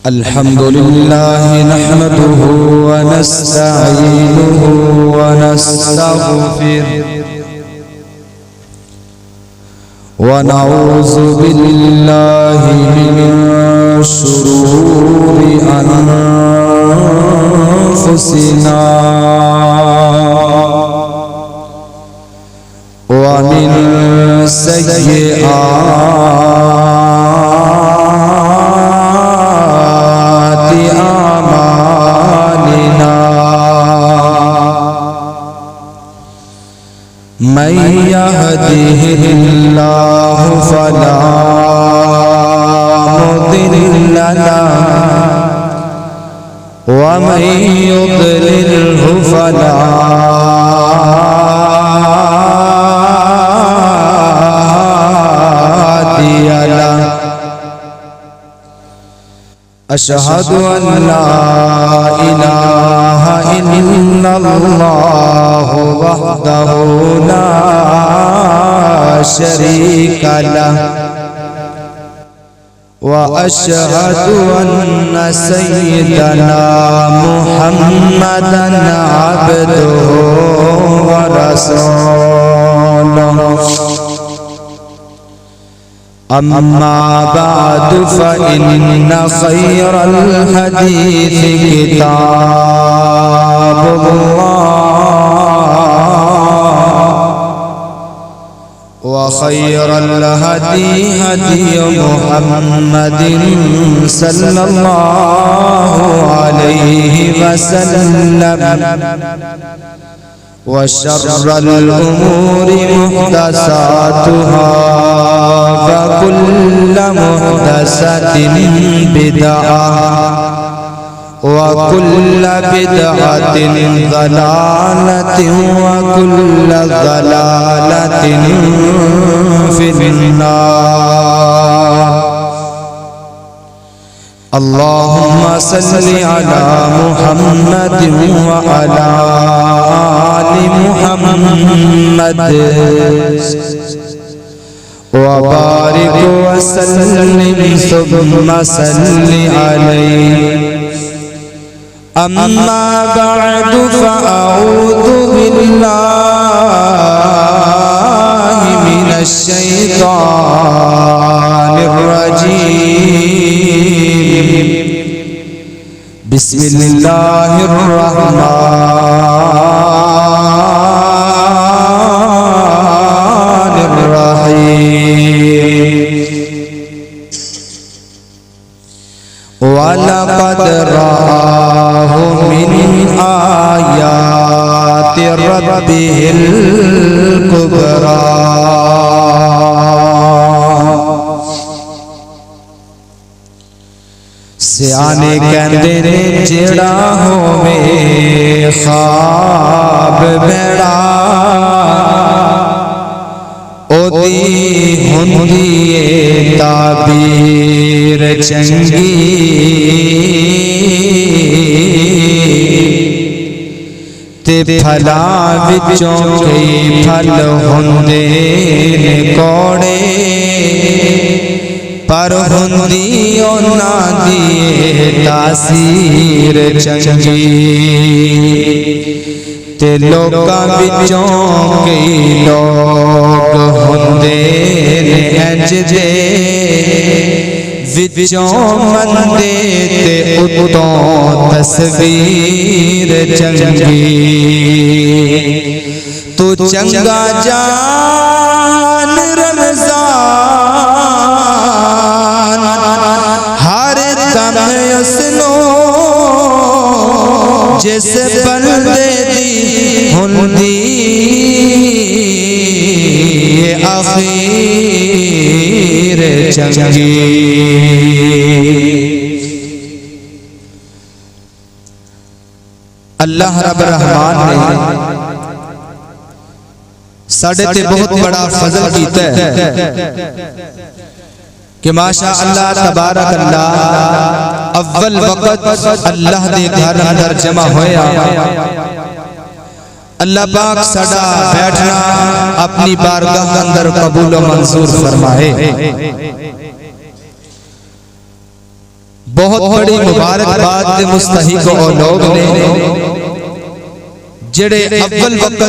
الحمد لله نحمده ونستعينه ونستغفره ونعوذ بالله من شرور أنفسنا ومن سيئات أعمالنا من يهده الله فلا مضل له ومن يضلله فلا هادي له أشهد أن لا إله إلا الله وحده لا شريك له وأشهد أن سيدنا محمدًا عبده ورسوله أما بعد فإن خير الحديث كتاب الله وخير الهدي هدي محمد صلى الله عليه وسلم وشر الأمور محدثاتها وكل محدثة بدعة وكل بدعة ضلالة وكل ضلالة في النار. اللهم صل على محمد وعلى آل محمد وبارك وسلم ثم صل عليه. أما بعد فأعوذ بالله من الشيطان الرجيم. بسم الله الرحمن الرحيم. ولقد رآه من آيات ربه الكبرى. سیانے کہندے نے جڑا ہووے خواب بیڑا اودی ہوندی اے تعبیر چنگی. تے پھلا وچوں کئی پھل ہوندے نے کوڑے پر ہوندی انہاں دی تاثیر چنگی. تے لوکاں وچوں کئی لوگ ہوندے نے انج دے وچوں مندے تے اتوں تصویر چنگی. تو چنگا جان رمضان ہر دم اسنو جس بندے دی ہوندی آخیر چنگی. اللہ رب رحمان نے ساڑھے تے بہت بڑا فضل کیتا ہے کہ ماشاء اللہ تبارک اللہ اول وقت اللہ دے گھر اندر جمع ہویا. اللہ پاک سڑا بیٹھنا اپنی بارگاہ اندر قبول و منظور فرمائے. بہت بڑی مبارکباد دے مستحق او لوگ نے جڑے اول وقت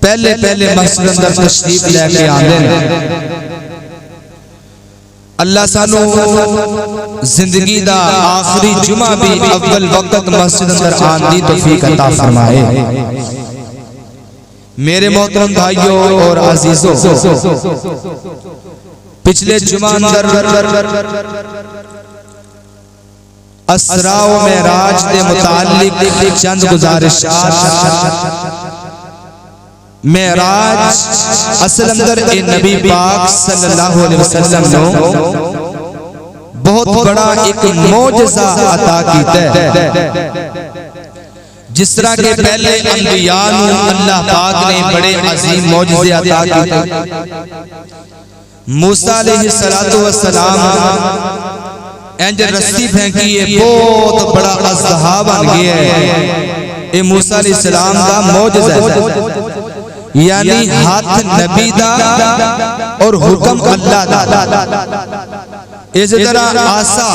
پہلے مسجد اندر تشریف لے کے آندے نے۔ اللہ سانو زندگی دا آخری جمعہ بھی اول وقت مسجد اندر آن دی توفیق عطا فرمائے۔ میرے محترم بھائیوں اور عزیزوں، پچھلے جمعہ اندر اسراء و معراج دے متعلق چند گزارشات۔ معراج اصل اندر اے نبی پاک صلی اللہ علیہ وسلم نو بہت بڑا ایک معجزہ عطا کیتا ہے۔ جس طرح کے پہلے انبیاء نو اللہ پاک نے بڑے عظیم معجزے عطا کیتے، موسیٰ علیہ السلام اینج رسی پھینکی ہے، بہت بڑا اژدہا بن گیا ہے۔ اے موسیٰ علیہ السلام دا معجزہ ہے، یعنی ہاتھ نبی دا اور حکم اللہ دا۔ اس طرح آسا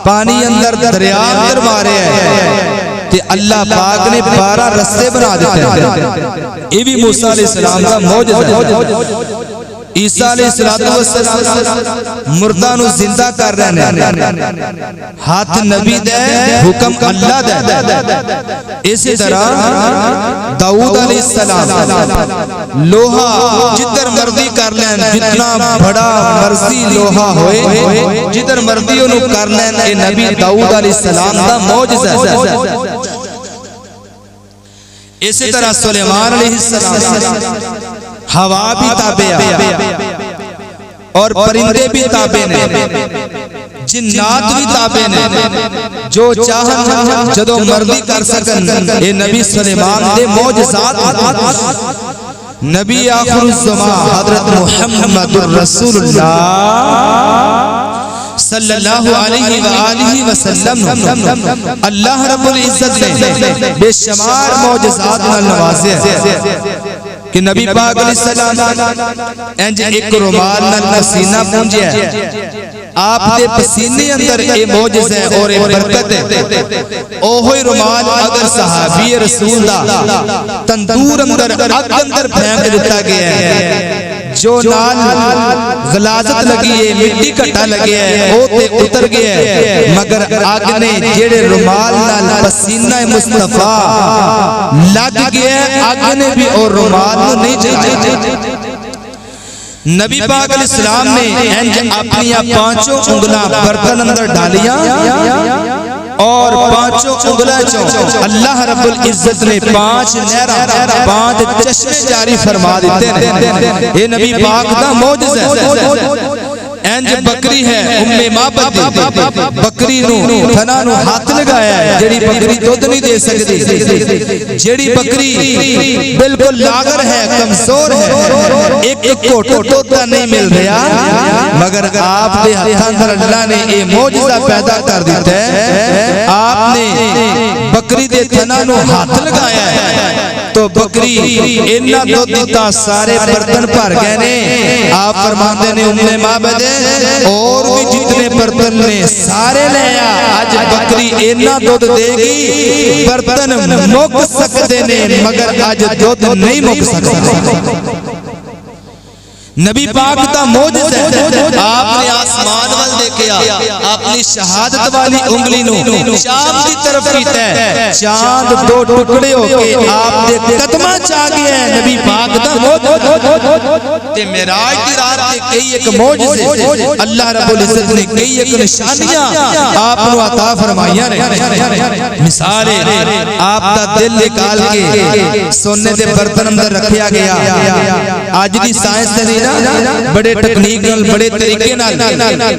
پانی اندر دریا اندر مارے ہیں کہ اللہ پاک نے 12 رستے بنا دیتے ہیں۔ یہ بھی موسیٰ علیہ السلام کا معجزہ ہے۔ عیسیٰ علیہ السلام مردہ نو زندہ کر رہے ہیں، ہاتھ نبی دے حکم اللہ دے۔ اسی طرح داؤد علیہ السلام لوہا جدر مرضی کر لیں، جتنا بڑا مرضی لوہا ہوئے جدر مرضی انہوں کر لیں، اے نبی داؤد علیہ السلام دا معجزہ ہے۔ اسی طرح سلیمان علیہ السلام ہوا بھی تابع اور پرندے بھی تابع نے، جنات بھی تابع نے، جو چاہن جدو مرضی کر سکن۔ اے نبی سلیمان دے معجزات۔ نبی آخر الزمان حضرت محمد الرسول اللہ صلی اللہ علیہ وآلہ وسلم اللہ رب العزت نے بے شمار معجزات نال نوازے کہ نبی پاک علیہ السلام انج ایک رومال نال پسینہ پونجیا ہے، آپ دے پسینے اندر اے معجزہ ہے اور اے برکت ہے۔ اوہی رومال اگر صحابی رسول دا تندور اندر اگ اندر پھینک دیتا گیا ہے، جو نال غلازت لگی ہے، مٹی کٹا لگی ہے، وہ تے اتر گیا ہے، مگر آگ نے جیڑے رومال نال پسینہ مصطفیٰ لگ گیا ہے، آگ نے بھی اور رومال نو نہیں جلائے۔ نبی پاک علیہ السلام نے اپنی 5 انگلیاں برتن اندر ڈالیاں اور 5 انگلیاں اللہ رب العزت نے 5 نہراں 5 چشمے جاری فرما دیتے ہیں۔ یہ نبی پاک دا معجزہ ہے۔ اینج بکری ہے ام مابد بکری نو تھنا نو ہاتھ لگایا ہے، جیڑی بکری دودھ نہیں دے سکتی، جیڑی بکری بالکل لاغر ہے، کمزور ہے، ایک کوٹو توتا نہیں مل رہا، مگر آپ دے ہاتھ اندر اللہ نے یہ معجزہ پیدا کر دیتا ہے۔ آپ نے بکری دے تھنا نو ہاتھ لگایا ہے تو بکری انہا دودھ دیتا سارے برتن پر گئے نے۔ آپ فرماتے نے ام مابد اور بھی جتنے برتن نے سارے لیا، آج بکری انہا دودھ دے گی، برتن مک سکتے نے مگر آج دودھ نہیں مک سکتے۔ نبی پاک دا معجزہ ہے۔ آپ نے آسمان وال دیکھیا، اپنی شہادت والی انگلی نو چاند دی طرف کیتا ہے، چاند 2 ٹکڑے ہو کے آپ دے قدمہ چاہ گیا ہے۔ نبی پاک دا معجزہ تے معراج دی رات دے کئی ایک معجزے اللہ رب العزت نے کئی ایک نشانیاں آپ نو عطا فرمائیاں نے۔ مثال ہے آپ دا دل نکال کے سونے دے برتن اندر رکھیا گیا۔ آج دی سائنس نے بڑے ٹیکنیک نال بڑے طریقے نال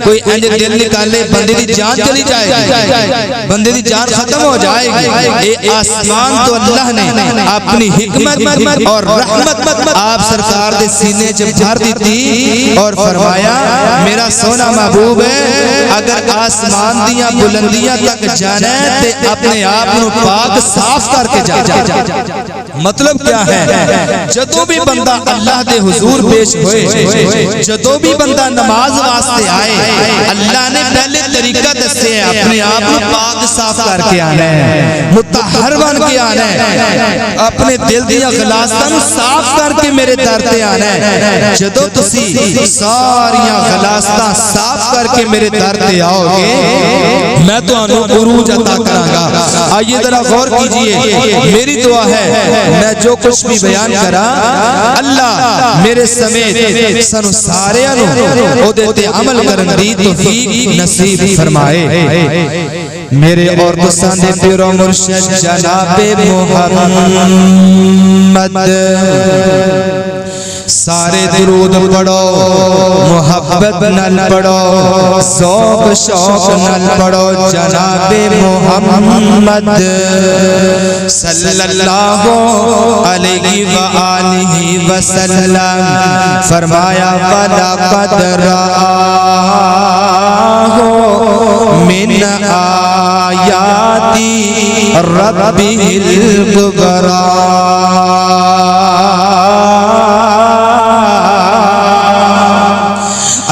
کوئی انج دل نکالے بندے دی جان چلی جائے گی، بندے دی جان ختم ہو جائے گی۔ اے آسمان تو اللہ نے اپنی حکمت اور رحمت آپ سرکار دے سینے جب بھر دیتی اور فرمایا میرا سونا محبوب ہے، اگر آسمان دیاں بلندیاں تک جانا ہے تے اپنے آپ نو پاک صاف کر کے جا۔ مطلب کیا ہے؟ جدوں بھی بندہ اللہ دے حضور پیش ہوئے جدو بھی بندہ نماز واسطے آئے اللہ نے پہلے طریقہ دستے ہیں اپنے آپ کو پاک صاف کر کے آنا ہے متطہر بن کے آنا ہے اپنے دل دیا غلاستان صاف کر کے میرے در تے آنا ہے جدو تسی ساریاں غلاستان صاف کر کے میرے در تے آؤ گے میں تو انہوں عروج عطا کرانگا آئیے ذرا غور کیجئے میری دعا ہے میں جو کچھ بھی بیان کرا اللہ میرے سمیت سنو سارے انہوں او دیتے عمل کرن دی توفیق نصیب فرمائے میرے اور پسندے پیر و مرشد جناب محمد سارے درود پڑھو محبت نل پڑھو ذوق شوق نل پڑھو جناب محمد صلی اللہ علیہ وآلہ وسلم فرمایا وَلَقَدْ رَآهُ مِنْ آیَاتِ رَبِّهِ الْكُبْرَى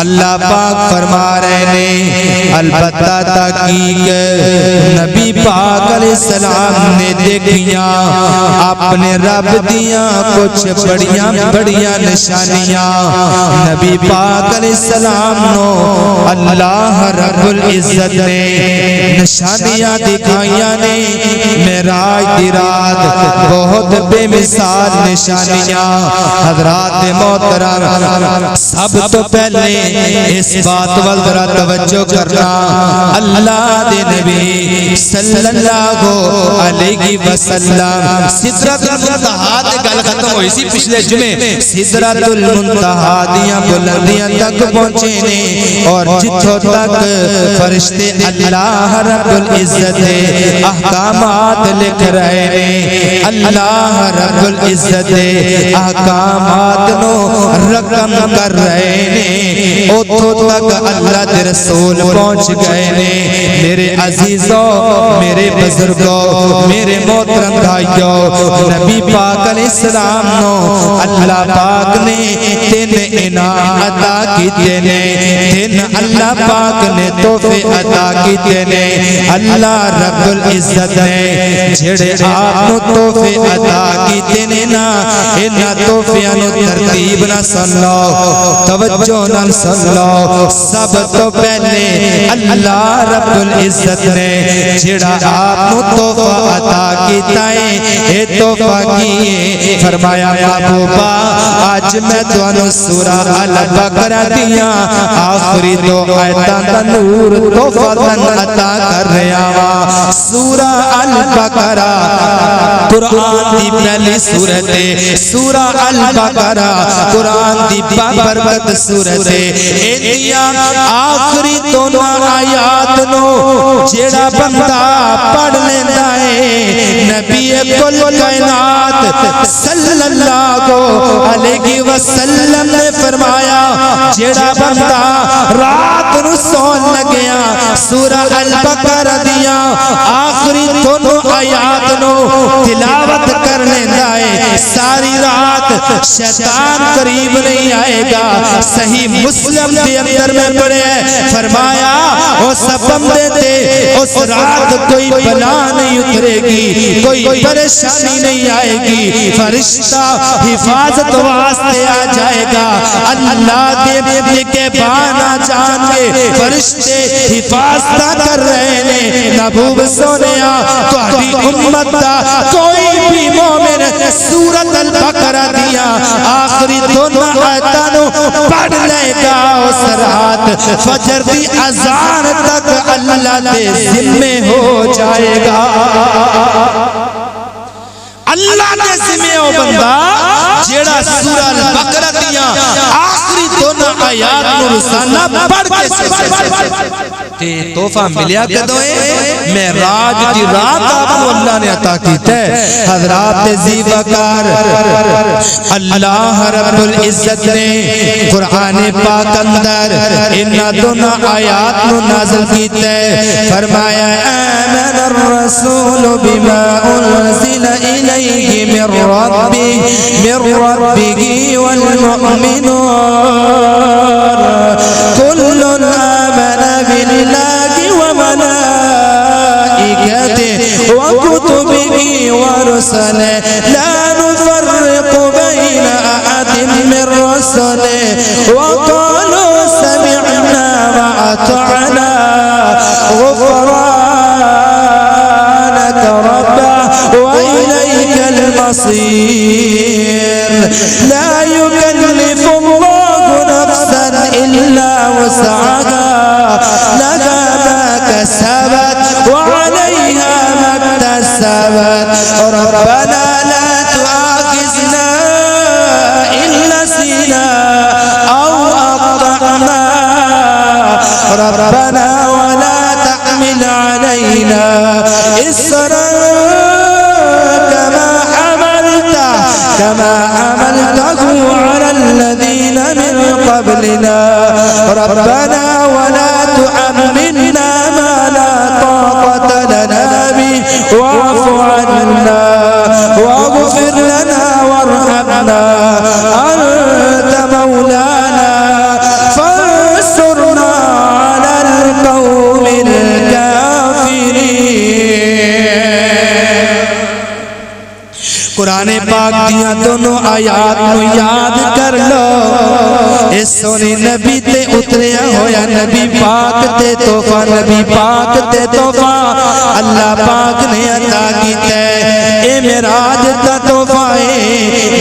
اللہ پاک فرما رہے ہیں البتہ تحقیق نبی پاک علیہ السلام نے دیکھیاں اپنے رب دیاں کچھ بڑیاں نشانیاں نبی پاک علیہ السلام نو اللہ رب العزت نے نشانیاں دکھائیاں نے معراج دی رات بہت بے مثال نشانیاں حضرات محترم سب تو پہلے اس بات والدرہ توجہ کرنا اللہ دے نبی صلی اللہ علیہ وسلم سدرت المنتہا دے گل ختم ہوئی سی پچھلے جمعے سدرت المنتہا دیاں بلندیاں تک پہنچے نے اور جتھوں تک فرشتے اللہ رب العزت احکامات لکھ رہے نے اللہ رب العزت احکامات نو رقم کر رہے نے اتھو تک اللہ دے رسول پہنچ گئے نے میرے عزیزوں میرے بزرگوں میرے محترم بھائیوں نبی پاک علیہ السلام نو اللہ پاک نے تین انعام عطا کیتے نے تین اللہ پاک نے تحفے عطا کیتے نے اللہ رب العزت نے جڑے آپ نو تحفے عطا کیتے نے نا انہاں تحفیاں نو ترتیب نہ سن لو توجہ نہ سن لو سب تو پہلے اللہ رب العزت نے جڑا آپ نو تحفہ عطا کیتا ہے اے تحفہ کیے فرمایا محبوبہ آج میں تانوں سورہ البقرہ دیاں آخری دو آیتاں دا نور تحفہ عطا کر رہا ہاں سورہ البقرہ قرآن دی پہلی سورت ہے سورہ البقرہ قرآن دی بابرکت سورت ہے ایدیاں آخری دونوں آیات نو جیڑا بندہ پڑھ لیندہ ہے نبی کل کائنات صلی اللہ علیہ وسلم نے فرمایا جیڑا بندہ رات نو سون لگیا سورہ البقرہ دیا آخری دونوں آیات نو تلاوت کر لیندہ ہے ساری رات شیطان قریب نہیں آئے گا صحیح مسلم دے اندر میں پڑے فرمایا اس بندے تے اس رات کوئی بلا نہیں اترے گی کوئی پریشانی نہیں آئے گی فرشتہ حفاظت واسطے آ جائے گا اللہ دے کے بانا جان کے فرشتے حفاظت کر رہے ہیں محبوب سونیا تہاڈی امت دا کوئی بھی مومن سورۃ البقرہ دیا آخری دونوں آیتاں نو پڑھ لے گا اس رات فجر دی اذان تک اللہ دے ذمہ ہو جائے گا اللہ دے ذمہ ہو بندہ جیڑا سورہ البقرہ دیا آخری دونوں آیات نو روزانہ پڑھ کے تے تحفہ ملیا کدوں ہے معراج دی رات آپ کو اللہ نے عطا کیتا ہے حضرات ذی وقار اللہ رب العزت نے قرآن پاک اندر ان دونوں آیات نو نازل کیتا ہے فرمایا آمن الرسول بما انزل الیہ من ربه والمؤمنون كل آمن بالله وملائكته وكتبه ورسله لا نفرق بين أحد من رسله وقالوا سمعنا وأطعنا غفرانك ربنا وإليك المصير لا يكلف الله نفسا إلا وسعها لها ما كسبت وعليها ما اكتسبت ربنا لا تؤاخذنا إن نسينا أو أخطأنا ربنا ولا تحمل علينا إصرا كما حملته على الذين من قبلنا ربنا ولا تحملنا ما لا طاقة لنا به واعف عنا واغفر لنا وارحمنا أنت مولانا فانصرنا على القوم الكافرين قرآن پاک دیا دونوں آیات نو یاد کر لو اے سونی نبی تے اتریا ہویا نبی پاک تے تحفہ نبی پاک تے تحفہ اللہ پاک نے عطا کیتا ہے اے معراج دا تحفہ ہے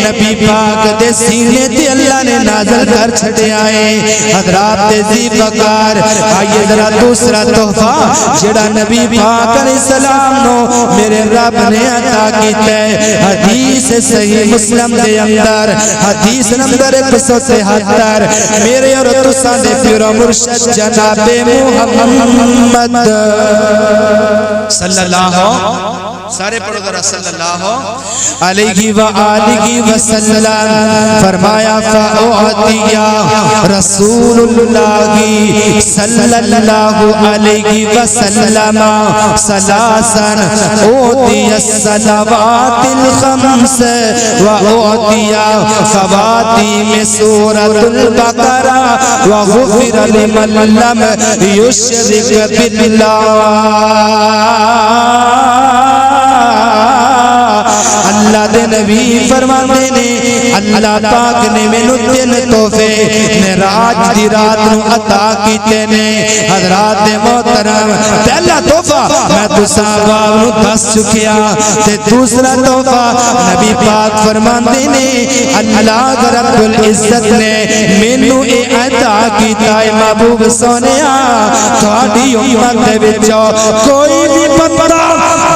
نبی پاک دے سینے تے اللہ نے نازل کر چھڑیا ہے حضرات ذی وقار آئیے ذرا دوسرا تحفہ جڑا نبی پاک علیہ السلام نو میرے رب نے عطا کیتا ہے حدیث صحیح مسلم دے اندر حدیث نمبر 173 میرے اور تساں دے پیر مرشد جناب محمد صلی اللہ سارے پڑھو ذرا صلی اللہ علیہ وآلہ وسلم فرمایا فأعطیا رسول اللہ صلی اللہ علیہ وسلم ثلاثا اوتی الصلوات الخمس وأعطیا خواتیم سورة البقرہ وغفر لمن لم یشرک باللہ اللہ دے نبی فرماندے نے اللہ پاک نے مینوں تین تحفے معراج دی رات نو عطا کیتے نے حضرات محترم پہلا تحفہ میں تساں باپ نو دس چکیا تے دوسرا تحفہ نبی پاک فرماندے نے اللہ رب العزت نے مینوں اے عطا کیتا ہے محبوب سونیا تہاڈی امت دے وچوں کوئی بھی بندہ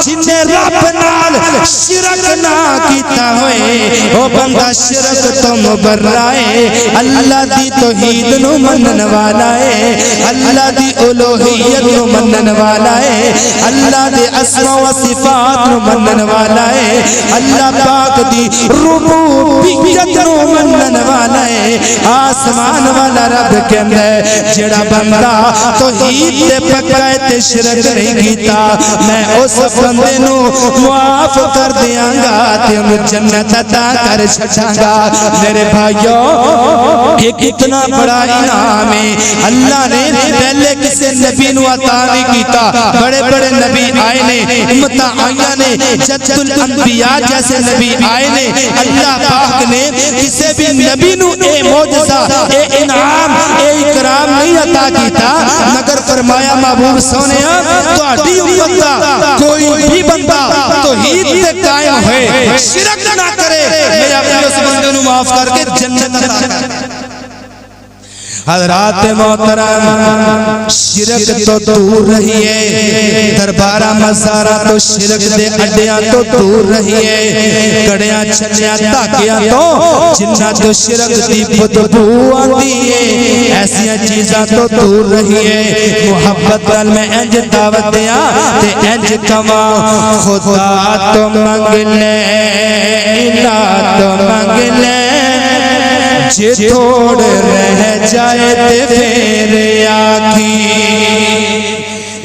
جنے رب نال شرک نہ کیتا ہوئے وہ بندہ شرک تو مبرہ ہے اللہ دی توحید نو منن والا ہے اللہ دی الوہیت نو منن والا ہے اللہ دے اسماء و صفات نو منن والا ہے اللہ پاک دی ربوبیت نو منن والا ہے آسمان والا رب کہندا ہے جڑا بندہ توحید تے پکا تے شرک نہیں کیتا میں اس بندے نو معاف کر دیاں گا تے انہوں جنت عطا کر چھڑاں گا میرے بھائیوں ایک اتنا بڑا انعام ہے اللہ نے پہلے کسی نبی نو عطا نہیں کیتا بڑے بڑے نبی آئے نے امتاں آئیاں نے جد الانبیاء جیسے نبی آئے نے اللہ پاک نے کسی بھی نبی نو اے معجزہ اے انعام اے اکرام نہیں عطا کیتا مگر فرمایا محبوب سونیا تہاڈی امت دا کوئی بھی بندہ توحید تے قائم ہوئے شرک نہ کرے میں اپنے اس بندے نو معاف کر کے جنت عطا کر حضرات محترم شرک تو دور رہیے، دربارہ مزارہ تو شرک دے اڈیاں تو دور رہیے، کڑیاں چھلیاں تاکیاں تو جنہ تو شرک دی بدبو آندی ہے، ایسیاں چیزاں تو دور رہیے، محبت نال میں انج دعوت دیاں تے انج کما، خدا تو منگ لے الہ تو منگ لے، جے تھوڑ رہ جائے تے پھر آکھی۔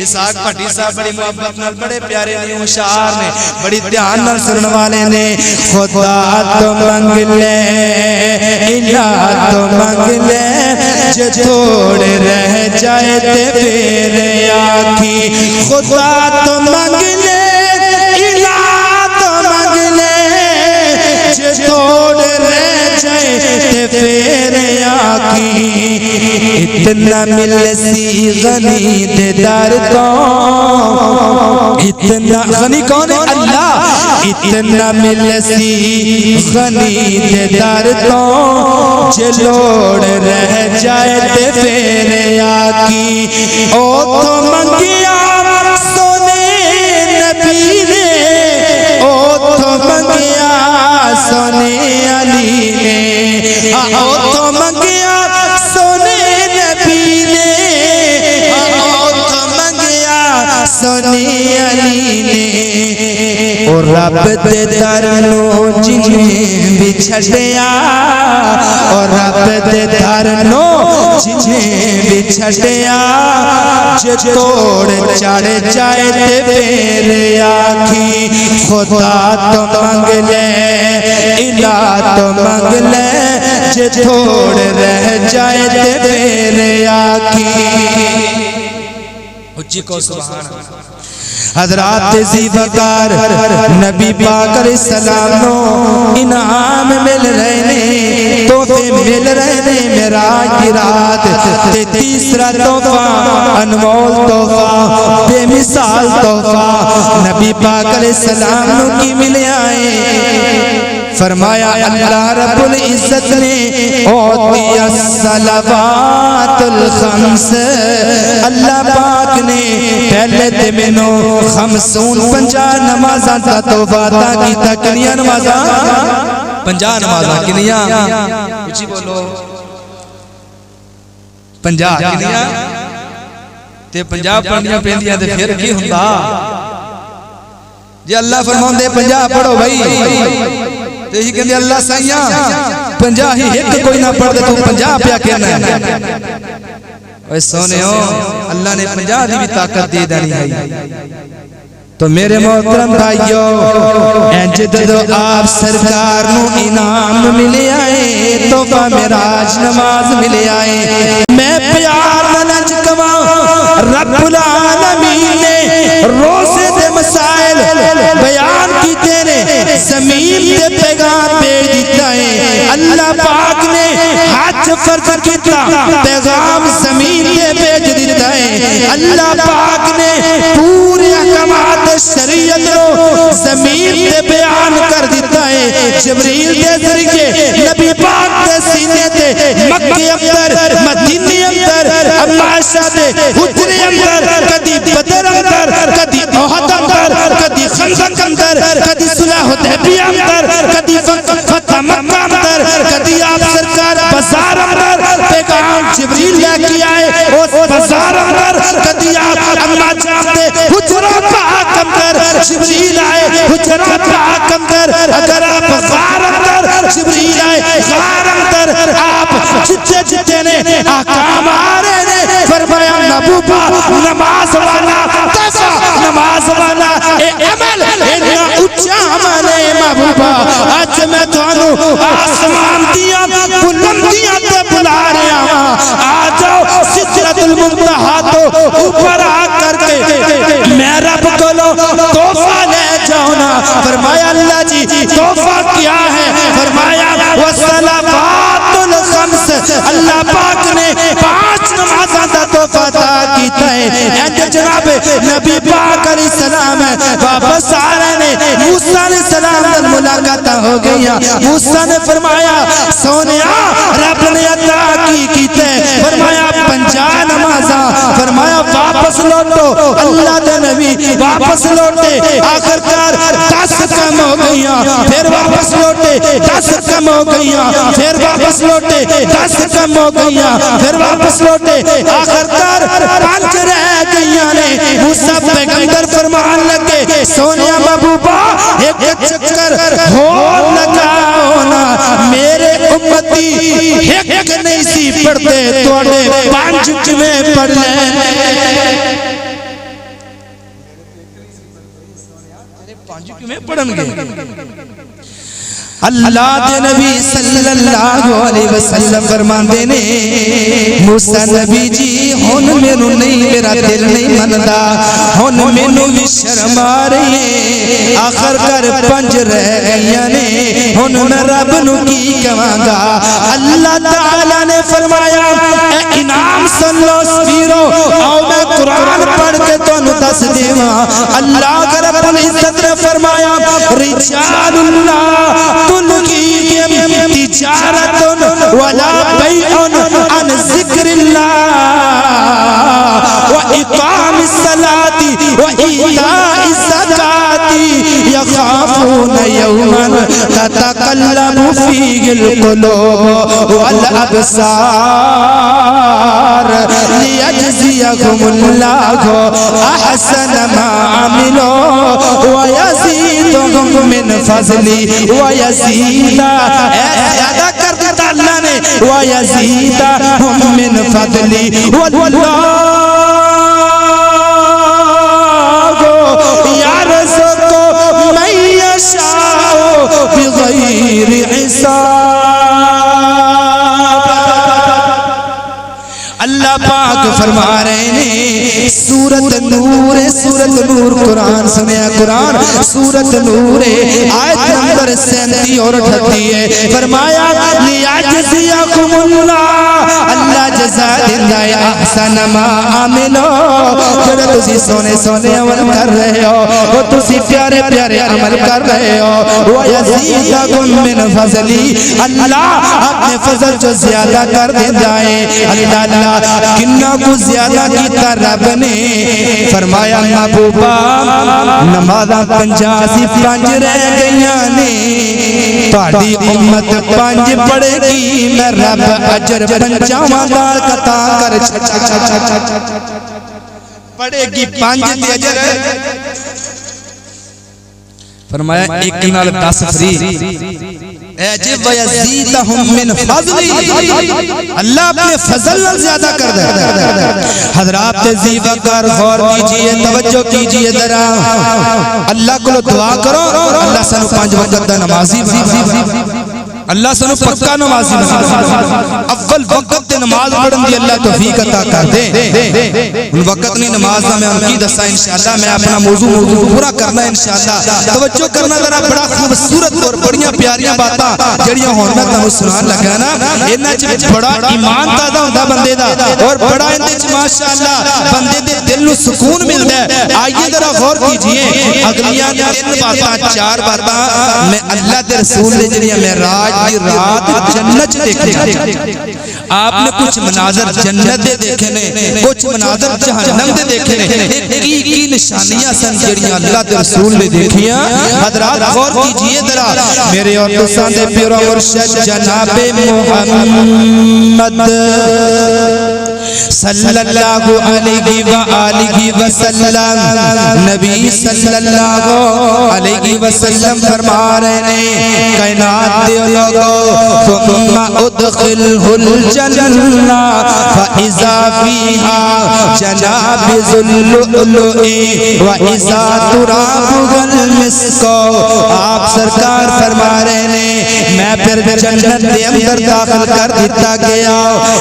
اسحاق بھٹی صاحب بڑی محبت نال بڑے پیارے نے ہوشیار نے، بڑی دھیان نال سنن والے نے، خدا تو منگ لے الہ تو منگ لے، جے تھوڑ رہ جائے تے پھر آکھی، خدا تو منگ لے الہ تو منگ لے، جے تھوڑ رہ جائے تے پھر آکھی، اتنا مل سی غنی دے در تو، اتنا غنی کون ہے؟ اللہ، اتنا مل سی غنی دے در تو، جے لوڑ رہ جائے تے پھر آکھی، او تو منگیا سونے نبی نے، او تو منگیا سونے علی نے، او تو منگیا سونے نبی نے، او تو منگیا سونے علی نے، اور رب دے در نو جنہیں بھی چھڑیا، اور رب دے در نو جنہیں بھی چھڑیا، جے توڑ چڑھ جائے تے پھر آکھی، خدا تو منگ لے الہ تو منگ لے، جے تھوڑ رہ جائے تے پھر آکھی۔ اچھی کو سبحان اللہ۔ حضرات زی وقار نبی پاک علیہ السلام نو انعام مل رہے نے، تحفے مل رہے نے، معراج کی رات تے تیسرا تحفہ انمول تحفہ بے مثال تحفہ نبی پاک علیہ السلام نو کی ملے آئے، فرمایا اللہ رب العزت نے اوتی الصلوات الخمس، اللہ پاک نے پہلے تے مینوں 50 نمازاں دا تحفہ عطا کیتا، کنیاں نمازاں؟ 50 نمازاں، کنیاں؟ اچھی بولو 50 کنیاں؟ تے 50 پڑھنیاں پیندیاں تے پھر کی ہوندا؟ جی اللہ فرماندے 50 پڑھو بھائی، تے ہی کہندے اللہ سائیاں 50 ہی ایک کوئی نہ پڑھ دے تو 50 پیا کہنا ہے۔ اے سونے ہو اللہ نے 50 دی بھی طاقت دے دینی ہے۔ تو میرے محترم بھائیو، انج جدو آپ سرکار نو انعام ملے آئے، تحفہ معراج نماز ملے آئے، میں پیار ننج کما رب العالمین نے روزے دے مسائل بیان کی تیرے زمین دے پیغام بھیج دیتا ہے، اللہ پاک نے حج فرض کیتا پیغام زمین دے بھیج دیتا ہے، اللہ پاک نے پورے احکامات شریعت رو زمین دے بیان کر دیتا ہے، جبریل دے ذریعے نبی پاک دے سینے دے مکہ اندر مدینے اندر عائشہ دے حجرے اندر کدی بدر اندر کدی احد اندر کدی خندق اندر کدی صلح حدیبیہ اندر کدی فتح مکہ اندر کدی آپ سرکار بازار اندر پیغام جبریل لے کے آئے اس بازار اندر، کدی آپ اما جان دے حجرہ پاک اندر جبریل آئے حجرہ پاک اندر، اگر آپ غار اندر جبریل آئے غار اندر، آپ جتے جتے نے احکام آ رہے نے، فرمایا محبوبہ نماز والا تفا نماز والا اے عمل اتنا اچھا عمل ہے محبوبہ، آج میں تھانو آسمان دیا بلندیاں تے بلا رہا ہوں، آ جاؤ سدرۃ المنتہا تو اوپر آ کر کے میں رب کو لو تحفہ لے جاؤ نا، فرمایا اللہ جی تحفہ کیا ہے؟ فرمایا والصلوات الخمس، اللہ پاک نے 5 نمازاں دا تحفہ عطا کیتا ہے۔ جناب نبی پاک علیہ السلام واپس آ رہے نے، موسیٰ علیہ السلام نال ملاقات ہو گئی، موسیٰ نے فرمایا سونیا رب نے عطا کی کیتے، واپس لوٹو اللہ دے نبی واپس لوٹے آخر کار 10 کم ہو گئیاں پھر واپس لوٹے 10 کم ہو گئیاں پھر واپس لوٹے 10 کم ہو گئیاں پھر واپس لوٹے آخر کار 5 رہ گئیاں نے موسیٰ پیغمبر فرمان لگے سونیا محبوبہ ایک چکر ہو لگاؤ نا میرے امتی ایک نہیں سی پڑھتے توڑے 5 کمیں پڑھ لیں 5 کمیں پڑھن گے اللہ دے نبی صلی اللہ علیہ وسلم فرماندے نے موسیٰ نبی جی ہن مینوں نہیں میرا دل نہیں مندا ہن مینوں بھی شرم آ رہی ہے آخر کر 5 رہ گئیاں نے ہن میں رب نو کی کہاں گا اللہ تعالی نے فرمایا اے انعام سن لو سفیرو آؤ میں قرآن پڑھ کے تانوں دس دیواں اللہ رب العزت نے فرمایا رجال اللہ تلقیہم تجارت ولا بیع عن ذکر اللہ وإقام الصلاة وإيتاء الزکاة يخافون يوما تتقلب فيه القلوب والأبصار ليجزيهم الله أحسن ما عملوا ويزيدهم من فضله ويزيد زیادہ کر دیتا اللہ نے وَيَزِيدَهُم مِّن فَضْلِهِ وَاللَّهُ يَرْزُقُ مَن يَشَاءُ بِغَيْرِ حِسَابٍ اللہ پاک فرما رہے ہیں سورت نور قرآن سنیا قرآن سورت نور آیت نمبر 37 اور 38 ہے فرمایا لیجزیکم اللہ جزا دیندہ ہے احسن ما عملو جڑا تسی سونے عمل کر رہے ہو وہ تسی پیارے عمل کر رہے ہو وَيَزِيدَكُم مِّن فَضْلِهِ اللہ اپنے فضل جو زیادہ کر دیندہ ہے اللہ کنہ کو زیادہ کیتا رب نے فرمایا محبوبہ نمازہ 50 رہ گئیاں نے تہاڈی امت 5 پڑھے گی میں رب اجر 50 دار قطع کر پڑھے گی 5 دے اجر فرمایا ایک نال 10 فری اجب ویزیدہم من فضلی اللہ اپنے فضل زیادہ کر دے حضرات زیبہ کر غور کیجئے توجہ کیجئے ذرا اللہ کو دعا کرو اللہ سنو 5 وقت دا نمازی اللہ سنو پکا نمازی اول وقت دے نماز پڑھن دی اللہ توفیق عطا کر دے ان وقت نہیں نماز دا میں ان کی دسا انشاءاللہ میں اپنا موضوع پورا کرنا انشاءاللہ توجہ کرنا ذرا بڑا خوبصورت اور بڑیاں پیاریاں باتاں جڑیاں ہون میں تانوں سنان لگا نا انہاں وچ بڑا ایمان تازہ ہوندا بندے دا اور بڑا اندے وچ ماشاءاللہ بندے دے دل نوں سکون ملدا ہے آئیے ذرا غور کیجئے اگلیاں 3 باتاں 4 باتاں میں اللہ دے رسول نے جڑیاں معراج کی رات جنت دیکھے آپ نے کچھ مناظر جنت دے دیکھے نے کچھ مناظر جہنم دے دیکھے نے کی نشانیاں سن جڑیاں اللہ دے رسول نے دیکھیاں حضرات غور کیجئے ذرا میرے اور دوستاں دے پیر و مرشد جناب محمد صلی اللہ علیہ وآلہ وسلم نبی صلی اللہ علیہ وسلم فرما رہے ہیں کائنات دے لوگو ثم ادخلہ الجنہ فإذا فیہا جناب ذلؤلؤ وإذا ترابہ المسک آپ سرکار فرما رہے ہیں میں پھر جنت دے اندر داخل کر دیتا گیا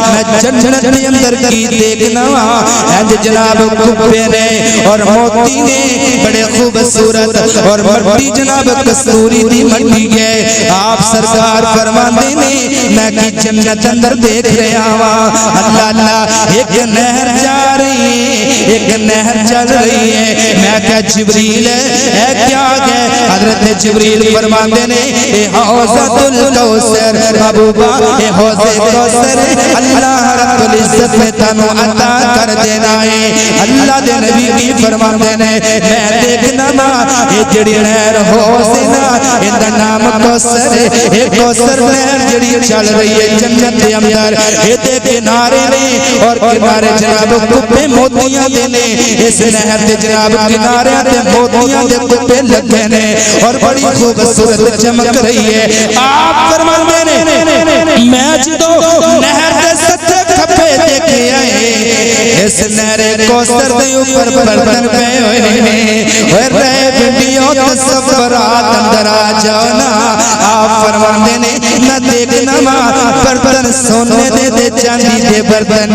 میں جنت دے اندر کی دیکھنا ہے جناب کبے نے اور موتی نے بڑے خوبصورت اور مٹی جناب کستوری دی مٹی ہے آپ سرکار فرماندے نے میں کی جنت اندر دیکھ رہا ہوں اللہ اللہ ایک نہر جا رہی ہے ایک نہر چل رہی ہے میں کہا جبریل ہے کیا ہے حضرت جبریل فرماندے نے اے حوضۃ الکوثر محبوبہ اے حوض کوثر اللہ رب العزت نے تانوں عطا کر دینا ہے اللہ دے نبی کی فرماندے نے میں دیکھنا نا اے جڑی نہر حوض نا ان دا نام کوثر ہے اے کوثر نہر جڑی چل رہی ہے جنت دے اندر اے دے کنارے نے اور کنارے جناب کپے موتیاں دے نے اس نہر دے جناب کنارے تے موتیاں دے کپے لگے نے اور بڑی خوبصورت چمک رہی ہے آپ فرماندے نے میں جدو نہر دے سچے کھپے دیکھے آئے اس نہر کوثر دے اوپر برتن پہ ہوئے نے اور رہے بنڈیوں تصورات اندر آ جاؤ نا آپ فرماندے نے نہ دیکھنا ماں برتن سونے دے چاندی دے برتن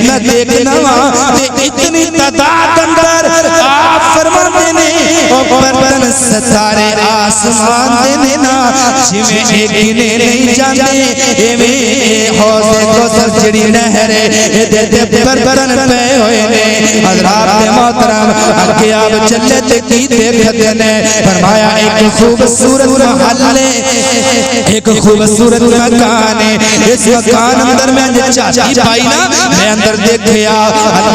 نہ دیکھنا ماں اتنی تعداد اندر آپ فرماندے نے اور برتن ستارے آسمان دے نا جویں ایک گنے نہیں جاندے ایویں حوض کوثر جڑی نہر ہے دے برتن پہ ہوئے نے حضرات محترم اگے آپ چلے تے کی دیکھتے نے فرمایا ایک خوبصورت محلے ایک خوبصورت مکان ہے اس مکان اندر میں چاچی پائی نا میں اندر دیکھیا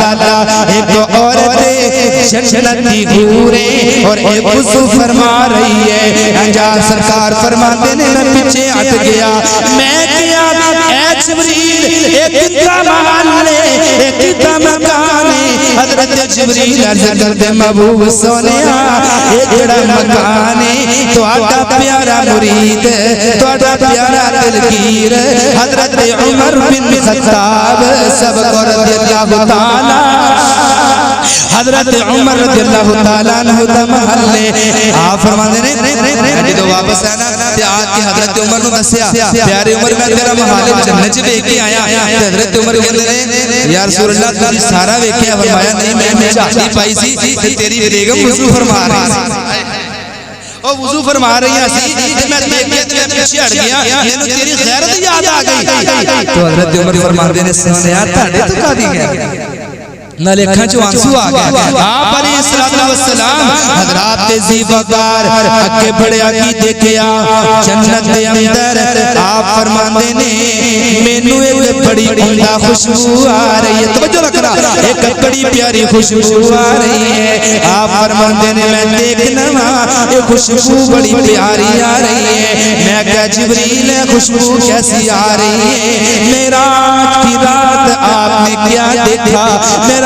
اللہ ایک عورت جنتی حورے اور ایک وضو فرما رہی ہے انجام سرکار فرماتے نے میں پیچھے ہٹ گیا میں کیا اے جبریل ایک کتا محلے ایک کتا مکان ہے حضرت جبریل عرض کرتے محبوب سونیا ایک جڑا مکان ہے تو آٹا پیارا مرید تو آٹا پیارا دلگیر حضرت عمر بن خطاب سب کو رضی اللہ تعالی حضرت عمر رضی اللہ تعالیٰ عنہ دا محلے آپ فرماندے نے جدو واپس آنا تے آج کے حضرت عمر نو دسیا پیارے عمر میں تیرا محلے جنت چ ویکھ کے آیا حضرت عمر کہندے نے یا رسول اللہ تسی سارا ویکھیا فرمایا نہیں میں چاہتی پائی سی تے تیری بیگم وضو فرما رہی سی او وضو فرما رہی سی تے میں دیکھ کے تے پیچھے ہٹ گیا مینوں تیری غیرت یاد آ گئی تو حضرت عمر فرماندے نے سنیا تہاڈے تو کادی گیا نہ لکھا جو آنسو آگیا آپ علیہ السلام حضرات زیبگار اکے بڑے آگی دیکھیا جنت دے اندر آپ فرماندے نے مینو ایک بڑی عمدہ خوشبو آ رہی ہے توجہ رکھنا ایک بڑی پیاری خوشبو آ رہی ہے آپ فرماندے نے میں دیکھنا ایک خوشبو بڑی پیاری آ رہی ہے میں کہا جبریل خوشبو کیسی آ رہی ہے معراج کی رات آپ نے کیا دیکھا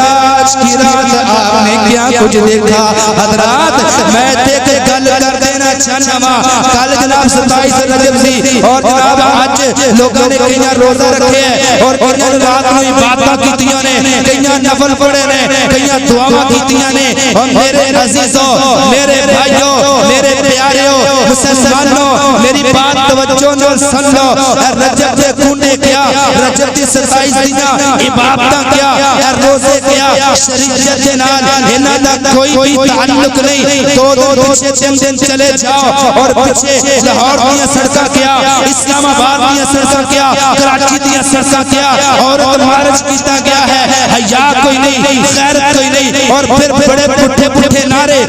آج کی رات آپ نے کیا کچھ دیکھا حضرات میں دیکھ گل کر دینا چاہنا کل جناب 27 رجب سی اور جناب آج لوگوں نے کئیاں روزہ رکھے ہیں اور کئیاں رات میں عبادت کیتیاں نے کئیاں نفل پڑھے نے کئیاں دعاواں کیتیاں نے اور میرے عزیزوں میرے بھائیوں میرے پیاریوں مسلمانوں میری بات توجہ نال سن لو رجب دے کھونے کیا رجب دی 27 دیاں عبادتاں کیا روزے کیا شریعت کے نال انہاں دا کوئی بھی تعلق نہیں دو پیچھے دن چلے جاؤ اور پیچھے لاہور دیاں سڑکاں کیا اسلام آباد دیاں سڑکاں کیا کراچی دیاں سڑکاں کیا عورت مارچ کیتا گیا ہے حیا کوئی نہیں غیرت کوئی نہیں اور پھر بڑے پٹھے پٹھے نعرے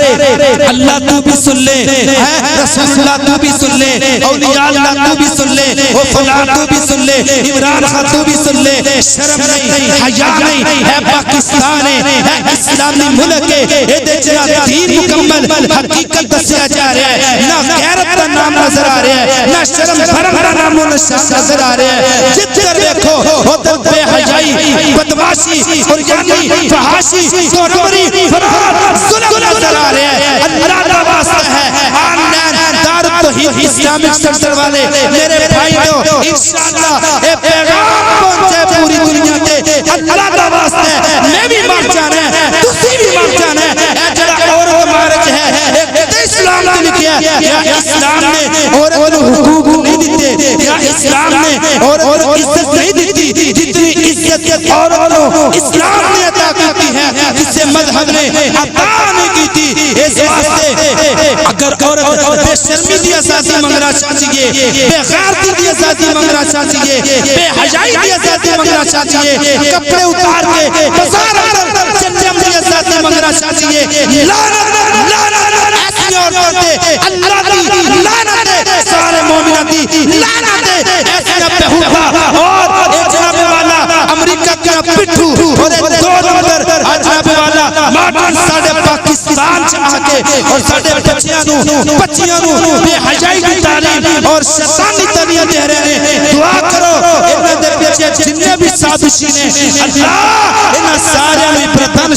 اللہ تو بھی سن لے رسول اللہ تو بھی سن لے اولیاء اللہ تو بھی سن لے وہ فلاں تو بھی سن لے عمران خان تو بھی سن لے شرم نہیں حیا نہیں ہے پاکستان ہے اسلامی ملک ہے یہ جناب دین مکمل حقیقت دسیا جا رہا ہے نہ غیرت کا نام نظر آ رہا ہے نہ شرم بھرم کا نام نظر آ رہا ہے جدھر دیکھو ادھر بے حیائی بدماشی اور یعنی فحاشی چورمری فرار ظلم نظر آ رہا ہے اللہ کا واسطہ ہے آن لائن دار توحید اسلامک سینٹر والے میرے بھائیوں انشاءاللہ اے پیغام پہنچے پوری دنیا کے اللہ کا واسطہ ہے میں بھی مار جانا ہے تسی بھی مار جانا ہے اے جڑا عورت مارج ہے ایک اسلام نے لکھیا یا اسلام نے عورت کو حقوق نہیں دیتے یا اسلام نے عورت کو عزت نہیں دیتی جتنی عزت عورت کو اسلام نے عطا کی ہے جسے مذہب نے عطا نہیں کی تھی اس واسطے اگر عورت بے شرمی دی آزادی منگنا چاہیے بے غیرتی دی آزادی منگنا چاہیے بے حیائی دی آزادی منگنا چاہیے کپڑے اتار کے بازار اندر چنجم دی آزادی منگنا چاہیے لا لا لا لا ایسی عورتوں تے اللہ دی لعنت ہے، سارے مومنوں دی لعنت ہے۔ ایسے نہ بہوکا اور ایک جناب والا امریکہ کا پٹھو اور ایک دو نمبر جناب والا ماڈرن ساڑے پاکستان سے آکے اور ساڑے بچیاں نو بے حیائی کی تعلیم اور شیطانی تعلیم دے رہے ہیں۔ دعا کرو انہاں دے پیچھے جننے بھی سازشیں ہیں اللہ انہاں سارے میں پردن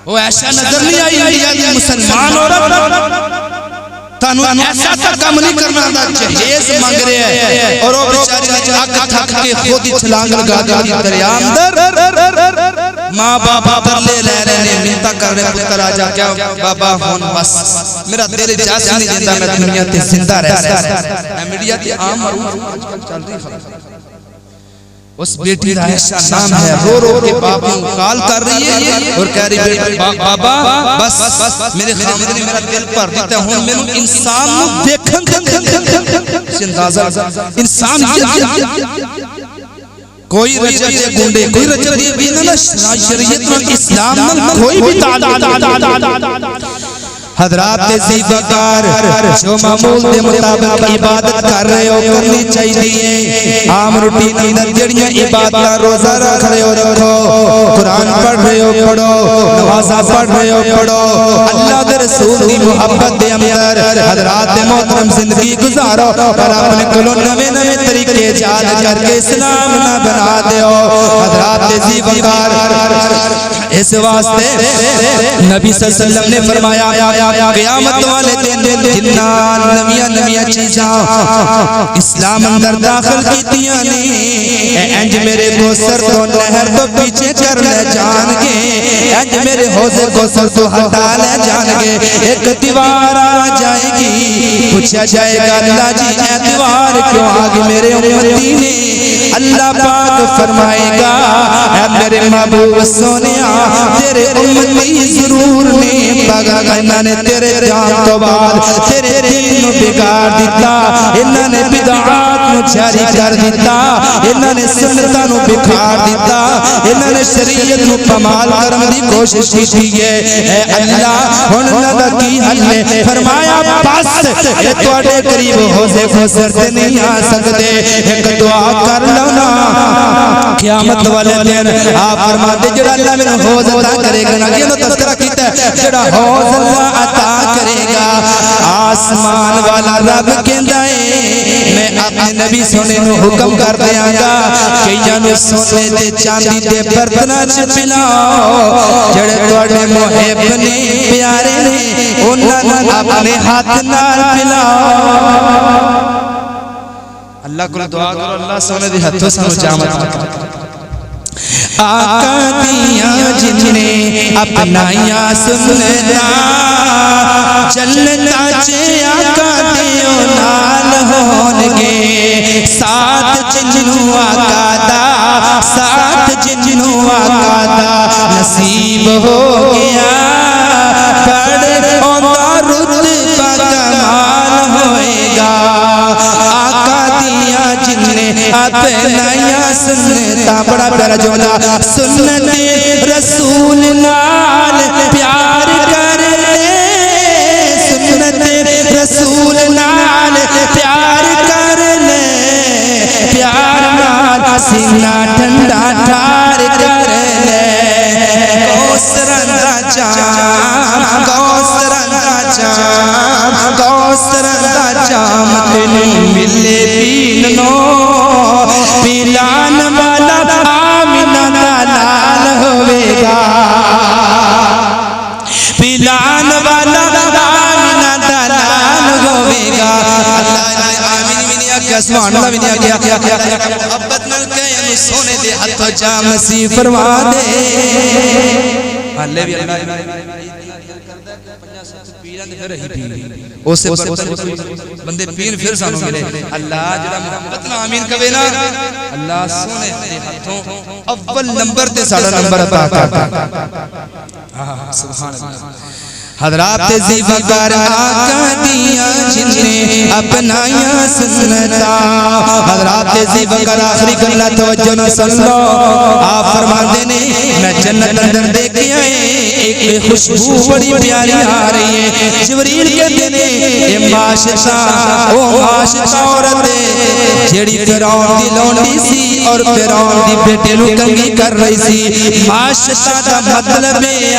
وہ ایسا نظر نہیں آئی انڈیا دی مسلمان عورت تانو ایسا تا کم نہیں کرنا دا جہیز مانگ رہے ہیں اور وہ بیچاری آگ تھک کے خود ہی چھلانگ لگا دی دریا اندر ماں بابا ترلے لے رہے ہیں منتا کر رہے پتر آجا کیا بابا ہون بس میرا دل اجازت نہیں دیتا میں دنیا تے زندہ رہ سکتا میڈیا تے عام معروف آج کل چل رہی خبر اس بیٹی عائشہ نام ہے رو رو کے باپ کو کال کر رہی ہے اور کہہ رہی بیٹی بابا بس میرے خامد نے میرا دل پر دیتا ہوں میں انسان دیکھن اندازہ انسان کوئی رجت گنڈے کوئی رجت بھی نہ شریعت اور اسلام کوئی بھی تعداد حضرات زیبکار جو معمول دے مطابق عبادت کر رہے ہو کرنی چاہیے عام روٹین اندر جڑیاں عبادتاں روزہ رکھ رہے ہو رکھو قرآن پڑھ رہے ہو پڑھو نمازاں پڑھ رہے ہو پڑھو اللہ دے رسول دی محبت دے اندر حضرات محترم زندگی گزارو اور اپنے کلوں نوے نوے طریقے ایجاد کر کے اسلام نہ بنا دیو حضرات زیبکار اس واسطے نبی صلی اللہ علیہ وسلم نے فرمایا قیامت والے دن جنان نمیاں چیزاں اسلام اندر داخل کی دیا نہیں انج میرے کوثر کو نہر تو پیچھے کر لے جان گے انج میرے حوض کوثر تو ہٹا لے جان گے ایک دیوار آ جائے گی پوچھا جائے گا اللہ جی اے دیوار کیوں آگے میرے امتی نے اللہ پاک فرمائے گا اے میرے محبوب سونیا تیرے امتی ضرور نہیں پاگا انہاں نے تیرے جان تو بعد تیرے دل نو بگاڑ دیتا انہاں نے بدعات نو جاری کر دیتا انہاں نے سنتاں نو بکھاڑ دیتا انہاں نے شریعت نو پامال کرن دی کوشش کی ہے اے اللہ ہن انہاں دا کی حل ہے فرمایا بس اے تواڈے قریب حوض کوثر تے نہیں آ سکدے ایک دعا کر لو نا قیامت والے دن آپ فرماتے جڑا اللہ میرا حوض عطا کرے گا نا یہ نو تذکرہ کیتا ہے جڑا حوض اللہ عطا کرے گا آسمان والا رب کہندا ہے میں اپنے نبی سونے نو حکم کر دیاں گا کہ جانو سونے تے چاندی تے برتناں چ پلاؤ جڑے تواڈے محب نے پیارے نے انہاں نوں اپنے ہاتھ نال پلاؤ اللہ کو دعا کرو اللہ سونے دی ہتھوں سانو جامت کرے آقا دیاں جن نے اپنایا سنتا جنتا چے آقا دیو نال ہونگے ساتھ جنو آقا دا ساتھ جنو آقا دا نصیب ہو گیا پڑھ اوندہ رتبہ کمال ہوئے گا آقا دیاں جن نے اپنایا سنتا بڑا پیارا جملہ سنت رسول نال پیار کر لے سنت رسول نال پیار کر لے پیار نال سینہ ٹھنڈا ٹھار کر لے کوثر دا جام کوثر دا جام کوثر دا جام تینوں ملے پین نو پیلان والا آمینہ نال ہوئے گا پیلان والا آمینہ نال ہوئے گا اللہ آمین بھی نہیں آگیا سبحان اللہ بھی نہیں آگیا محبت نل کہیں سونے دے ہتھو جام نصیب فرما دے اللہ بھی اللہ اسے بندے پیر پھر سانو ملے اللہ جڑا محبت نہ آمین کہے نا اللہ سونے دے ہتھوں اول نمبر تے ساڑا نمبر عطا کرتا سبحان اللہ حضرات زیبکار آقا دیاں جن نے اپنایا سنتا حضرات زیبکار آخری گلہ توجہ نہ سن لو آپ فرماندے نے میں جنت اندر دیکھ آئے ایک خوشبو بڑی پیاری آ رہی ہے. جبریل کہتے نے اے معاشقہ او معاشقہ عورت جیڑی فرعون دی لونڈی سی اور فرعون دی بیٹے نو کنگھی کر رہی سی. معاشقہ دا مطلب ہے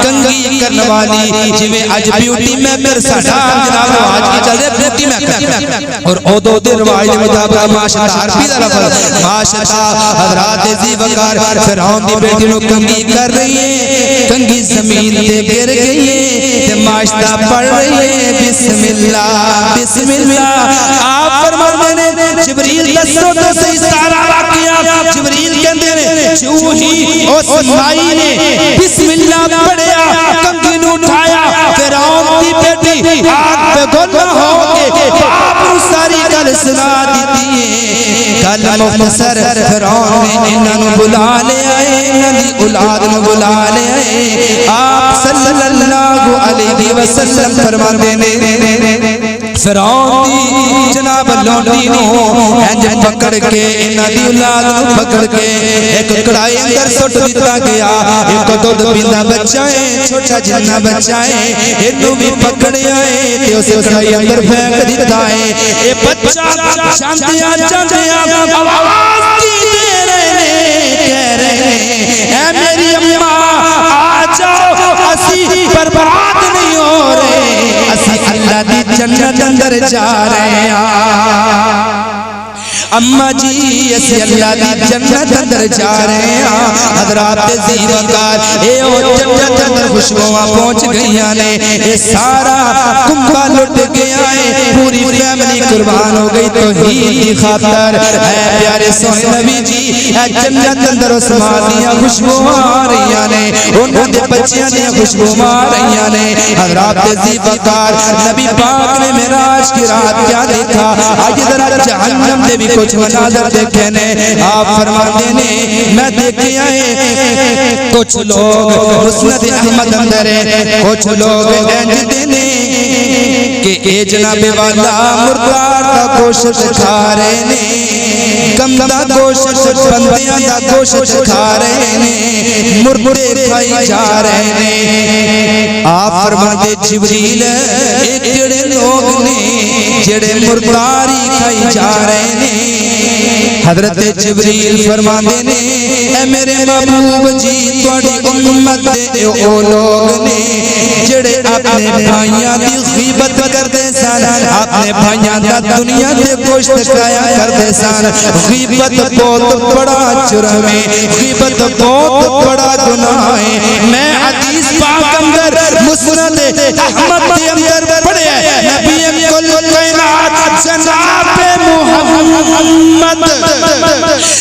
کنگھی کرنے والی جویں اج بیوٹی میکر ساڈا جناب آج کی چل رہے بیوٹی میکر اور اودو دے روایت مطابق معاشقہ عربی دا لفظ معاشقہ حضرات ذی وقار فرعون دی بیٹی نو کنگھی کر رہی ہے. کنگھی زمین تے گر گئی ہے تے معاشقہ پڑھ رہی ہے بسم اللہ بسم اللہ. آپ فرماتے نے جبریل دسو تو صحیح سارا واقعہ. جبریل کہندے نے جو ہی اس مائی نے بسم اللہ پڑھیا کنگھی نو اٹھایا فرعون دی بیٹی آگ پہ گل ہو کے آپ نو ساری گل سنا دیتی ہے. گل مختصر فرعون نے انہاں نو بلا لے آئے انہاں دی اولاد نو بلا لے آئے. آپ صلی اللہ علیہ وسلم فرماتے نے فرعون دی جناب لونڈی نو انج پکڑ کے انہاں دی اولاد نو پکڑ کے ایک کڑائی اندر سٹ دتا گیا. ایک دودھ پیندا بچہ ہے چھوٹا جنہ بچہ ہے اینو بھی پکڑیا ہے تے اس کڑائی اندر پھینک دتا ہے. اے بچہ چاندیا چاندیا آواز دی دے رہے کہہ رہے اے میری اماں آ جاؤ اسی برباد نہیں ہو رہے اسی اللہ دی جنت اندر جا رہے ہیں. اماں جی اسی اللہ دی جنت اندر جا رہے ہیں. حضرات ذی وقار اے او جنت اندر خوشبوواں پہنچ گئیاں نے. اے سارا کنبہ لٹ گیا ہے پوری فیملی قربان ہو گئی توحید کی خاطر. اے پیارے سونے نبی جی اے جنت اندر عثمان دیاں خوشبوواں آ رہیاں نے انہاں دے بچیاں دیاں خوشبوواں آ رہیاں نے. حضرات ذی وقار نبی پاک نے معراج کی رات کیا دیکھا. آج ذرا جہنم دے بھی کچھ مناظر دیکھے نے. آپ فرماتے نے میں دیکھے آئے کچھ لوگ مسند احمد اندر ہے کچھ لوگ انج دینے کہ اے جناب والا مردار دا گوشت کھا رہے نے کم دا گوشت بندیاں دا گوشت کھا رہے نے مردے کھائی جا رہے نے. آپ فرماتے جبریل ایک جڑے لوگ نے جڑے مرداری کھائی جا رہے نے. حضرت جبریل فرماندے نے اے میرے محبوب جی تواڈی امت دے او لوگ نے جڑے اپنے بھائیاں دی غیبت کردے سن اپنے بھائیاں دا دنیا تے گوشت کھایا کردے سن. غیبت بہت بڑا جرم ہے غیبت بہت بڑا گناہ ہے. میں حدیث پاک اندر مسند احمد کے اندر پڑھیا نبی کل کائنات جناب محمد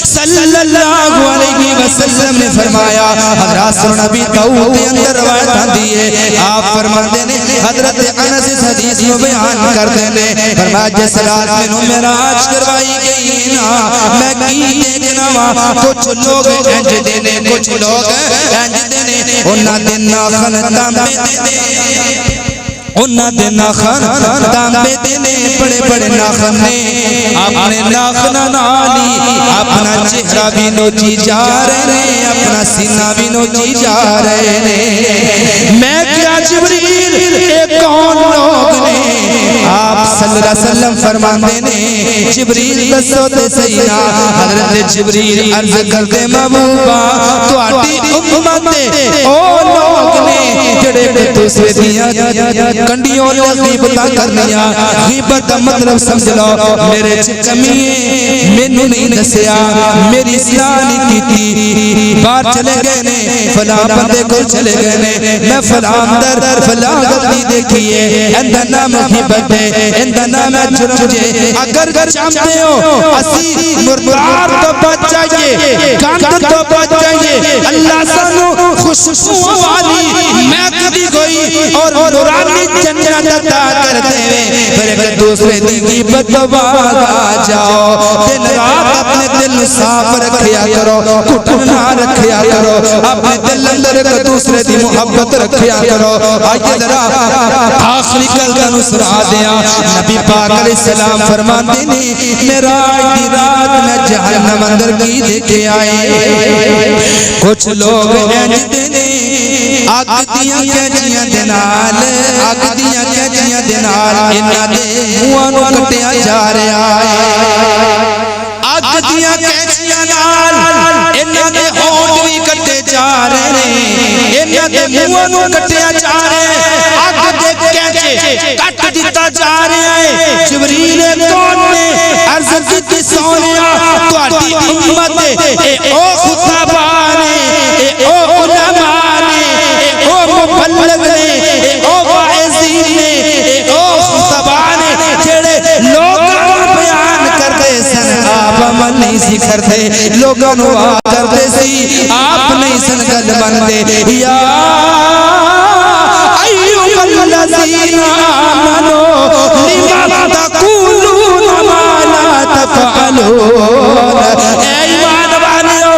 صلی اللہ علیہ وسلم نے فرمایا. حضرات نبی داؤد کے اندر روایت آندی ہے. آپ فرماتے نے حضرت انس اس حدیث کو بیان کرتے نے فرمایا جس رات میں نو معراج کروائی گئی نا میں کی دیکھنا وا کچھ لوگ انج دینے کچھ لوگ انج دینے انہاں دے ناخن تانبے دینے انہاں دے ناخن تانبے دینے بڑے بڑے ناخن نے اپنے ناخن نالی اپنا چہرہ بھی نوچی جا رہے ہیں اپنا سینہ بھی نوچی جا رہے ہیں. میں کیا جبریل ایک کون لوگ نے. آپ صلی اللہ علیہ وسلم فرماندے نے جبریل دسو تے سینا. حضرت جبریل عرض کرتے محبوبا تواڈی امت دے او لوگ نے جڑے دوسرے دیاں کنڈیوں نے غیبتاں کرنیاں. غیبت کا مطلب سمجھ لو میرے کمی ہے مینوں نہیں دسیا میری اصلاح نہیں کیتی باہر چلے گئے نے فلاں بندے کو چلے گئے نے میں فلاں اندر فلاں غلطی دیکھی ہے اندا نام غیبت ہے اندا نام جرم ہے. اگر چاہتے ہو اسی مردار تو بچ جائیے گند تو بچ جائیے. اللہ سانو خوشبو والی میں کبھی کوئی اور نورانی جنت عطا کرتے ہوئے پھر ایک دوسرے دی غیبت باز آ جاؤ دن رات اپنے دل صاف رکھیا کرو کٹن نہ رکھیا کرو اپنے دل اندر ایک دوسرے دی محبت رکھیا کرو آئیے ذرا آخری کلمہ نسرا دیا نبی پاک علیہ السلام فرماتے ہیں معراج دی رات میں جہنم اندر کی دیکھے آئے کچھ لوگ انج دینے آگ دیاں کیچیاں دنال آگ دیاں کیچیاں دنال انہاں دے موانو کٹیا جا رہا ہے آگ دیاں کیچیاں نال انہاں دے ہونٹ بھی کٹے جا رہے ہیں انہاں دے موانو کٹیا جا رہے ہیں آگ دے کیچے کٹ دیتا جا رہے ہیں جبریل کون نے عرض کی سونیا تواڈی امت اے او خطبان اے او علماء اے او مبلغ اے او واعظین اے او خطبان جڑے لوگاں بیان کردے سن آپ عمل نہیں سی کردے لوگاں نو کردے سی آپ نہیں سن گل بنتے یا ایھا الذین آمنوا لما تقولون ما لا تفعلون اے ایمان والیو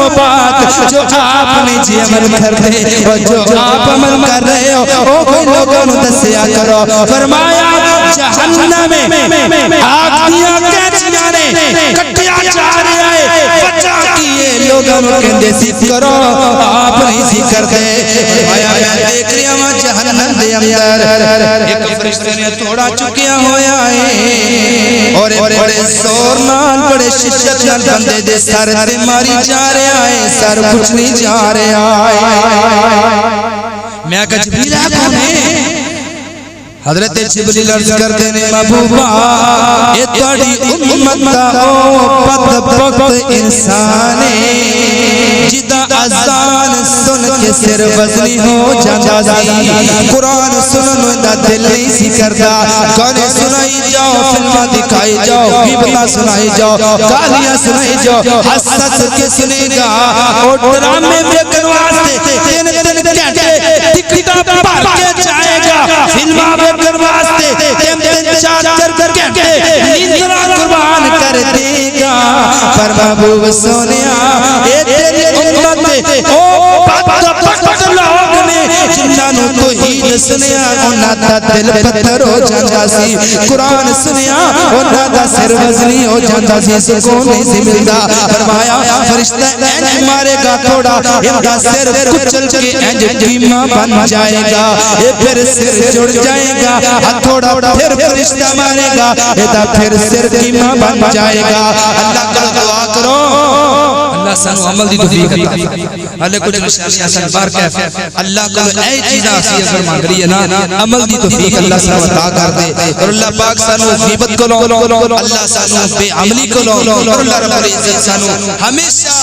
بات جو آپ نے جی عمل کر دے اور جو آپ عمل کر رہے ہو وہ کوئی لوگوں نے دسیا کرو فرمایا جہنم میں آگ دیا کیچیاں نے کٹیا جا رہا ہے بچا کیے لوگوں نے کہندے سی کرو آپ نہیں سی کر دے فرمایا میں دیکھ رہا ہوں جہنم دے اندر ایک فرشتے نے توڑا چکیا ہویا ہے اور بڑے زور نال بڑے شدت نال بندے دے سر تے ماری جا رہا ہے سر کچھ نہیں جا رہا ہے میں کہا جبریل کون ہے حضرت جبریل عرض کرتے ہیں محبوبہ اے تہاڈی امت دا او بدبخت انسان ہے جدا اذان سن کے سر وزنی ہو جاندا سی قرآن سنن دا دل نہیں سی کردا گانے سنائی جاؤ فلماں دکھائی جاؤ غیبتاں سنائی جاؤ گالیاں سنائی جاؤ ہنس کے سنے گا اور ڈرامے دیکھن واسطے تین گھنٹے ٹکٹاں بھر کے جائے گا فلماں دیکھن واسطے تین چار گھنٹے نیندراں قربان کر دے گا پر محبوب سونیا اے تیری امت او بدبخت لوگ نے جنہاں نو توحید سنیا انہاں دا دل پتھر ہو جاندا سی قرآن سنیا انہاں دا سر وزنی ہو جاندا سی سکون نہیں سی ملدا فرمایا فرشتہ انج مارے گا تھوڑا ان دا سر کچل کے انج کیما بن جائے گا اے پھر سر جڑ جائے گا تھوڑا پھر فرشتہ مارے گا اے دا پھر سر کیما بن جائے گا اللہ کا دعا کرو اللہ سانو عمل دی توفیق عطا اللہ کچھ مشالیاں سن بار کہہ اللہ کو اے چیزاں اسی اگر مانگ رہی ہے نا عمل دی توفیق اللہ سانو عطا کر دے اور اللہ پاک سانو غیبت کو لو اللہ سانو بے عملی کو لو اور اللہ رب العزت سانو ہمیشہ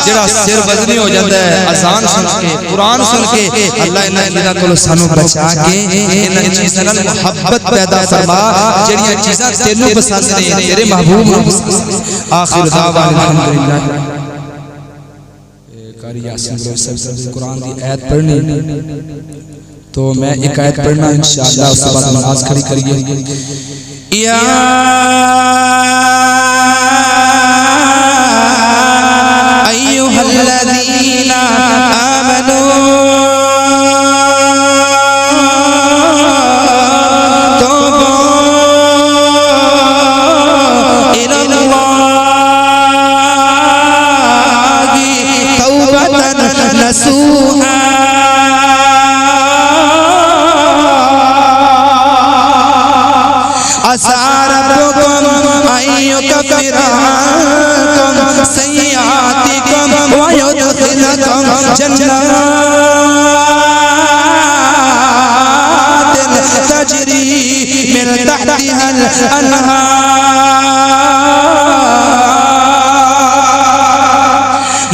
جڑا سر وزنی ہو جاتا ہے اذان سن کے قرآن سن کے اللہ انہاں چیزاں کو سانو بچا کے انہاں چیزاں نال محبت پیدا فرما جڑیاں چیزاں تینوں پسند نے تیرے محبوب نوں پسند آخر دعوانا الحمدللہ قاری یاسین بروی صاحب قرآن دی آیت پڑھنی تو میں ایک آیت پڑھنا انشاءاللہ اس بعد نماز کھڑی کریے یا ایھا الذین آمنوا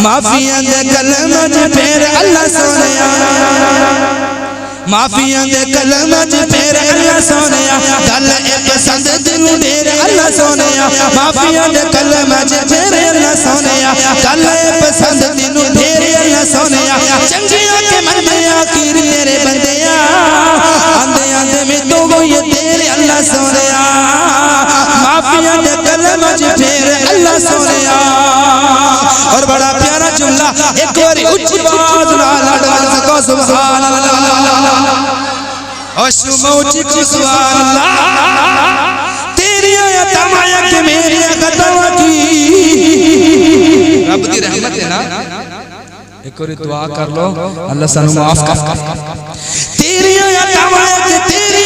معافیاں دے کلمہ پھر اللہ سونیا معافیاں دے کلمہ پھر اللہ سونیا گل اے پسند دنوں ڈھیر اللہ سونیا معافیاں دے کلمہ پھر اللہ سونیا گل اے پسند دنوں ڈھیر اللہ سونیا چنگیاں کے مندیاں کیر میرے بندیاں آندے آندے میں تو اللہ ایک باری اچھی آواز نال اڈال سکو سبحان اللہ اور شموچی کو سبحان اللہ تیری آیت آیا کہ میری قدمہ کی رب دی رحمت ہے نا ایک اور دعا کر لو اللہ سانو معاف کر تیری آیت آیا کہ میری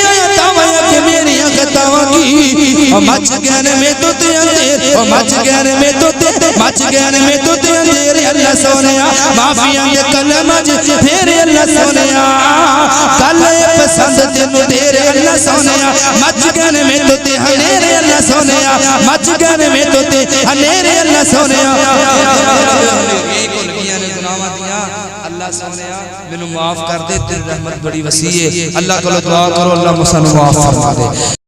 قدمہ کی اور مچ گہن میں تو تے اندھیر اور مچ گہن میں تو تے اندھیر اللہ سونیا معافیاں دے کلمہ پھیرے اللہ سونیا کلے پسند تینو تیرے اللہ سونیا مچ گہن میں تو تے ہنیرے اللہ سونیا مچ گہن میں تو تے ہنیرے اللہ سونیا اللہ سونیا میں نو معاف کر دے تیری رحمت بڑی وسیع ہے اللہ کو دعا کرو اللہ مسا نو معاف فرما دے